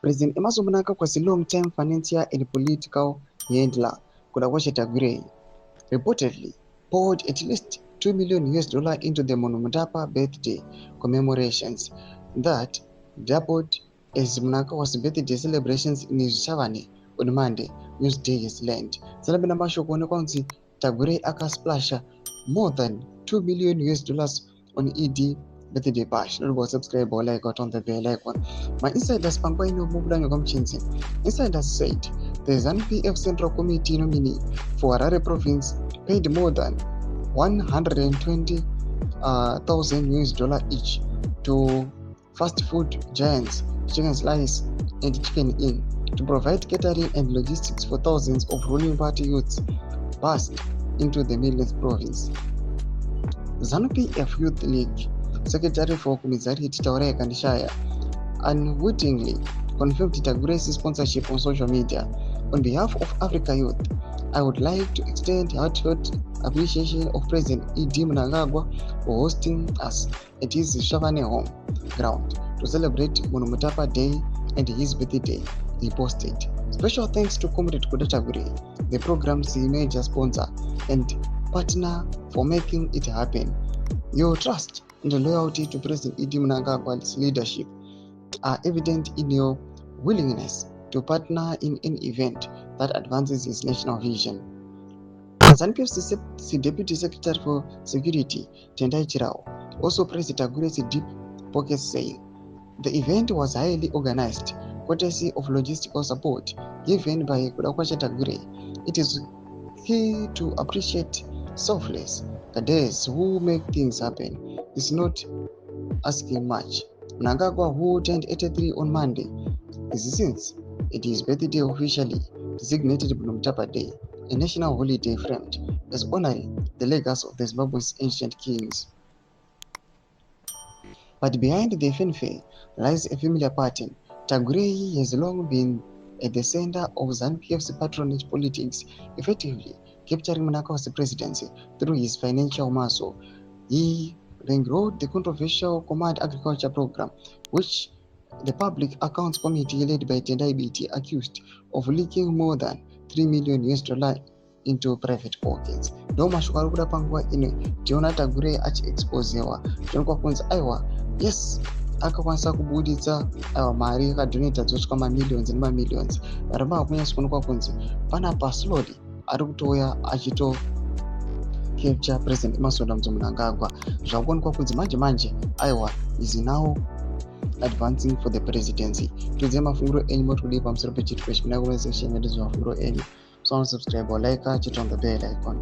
President Emmerson Mnangagwa was a long-time financier and political handler. Tagwirei reportedly poured at least $2 million into the Monomotapa birthday commemorations that doubled as Mnangagwa's birthday celebrations in Shavane on Monday. Newsday has learned. Salabina Mashoko Konzi Tagwirei aka splasha more than $2 million on ED birthday bash. Not about subscribe or like on the bell icon. My insiders Pampaino Mublan Yogomchinsin. Insiders said the ZANU-PF Central Committee nominee for Harare Province paid more than $120,000 each to fast food giants Chicken Slice and Chicken Inn to provide catering and logistics for thousands of ruling party youths passed into the Midlands province. ZANU-PF Youth League Secretary for Kumizari Tagwirei Kandishaya unwittingly confirmed Tagwirei's sponsorship on social media. On behalf of Africa Youth, I would like to extend heartfelt appreciation of President E.D. Mnangagwa for hosting us at his Shavane home ground to celebrate Monomotapa Day and his birthday, he posted. Special thanks to Comrade Tagwirei, the program's major sponsor and partner, for making it happen. Your trust and loyalty to President E.D. Mnangagwa's leadership are evident in your willingness to partner in an event that advances his national vision. ZANU-PF's Deputy Secretary for Security, Tendai Chirao, also praised Tagwirei's deep pockets, saying the event was highly organized, courtesy of logistical support given by Tagwirei. It is key to appreciate selfless cadets who make things happen. It's not asking much. Mnangagwa, who turned 83 on Monday, is since it is birthday officially designated Monomotapa Day, a national holiday framed as honoring the legacy of the Zimbabwe's ancient kings. But behind the fanfare lies a familiar pattern. Tagwirei has long been at the center of ZANU-PF's patronage politics, effectively capturing Mnangagwa's presidency through his financial muscle. He wrote the controversial Command Agriculture Program, which the Public Accounts Committee led by Tendai BT accused of leaking more than $3 million into private pockets. Doma shukarukuda pangwa ine tiona Tagwirei achiexposewa tionekwa kunzi aiwa yes akakwanisa kubuditsa mari yakadonata dzosvika mamillions nemamillions. Varamba kunyasa kuonekwa kunzi pana paslodi ari kutouya achito capture President Emmerson Mnangagwa. Zvakuonekwa kunzi manje aiwa is now advancing for the presidency. Tudziye mafunguro enyu motokudii pamusoro pechitiko ichi. Pinda comment section yatizwa mafunguro enyu. So subscribe or like, chit on the bell icon.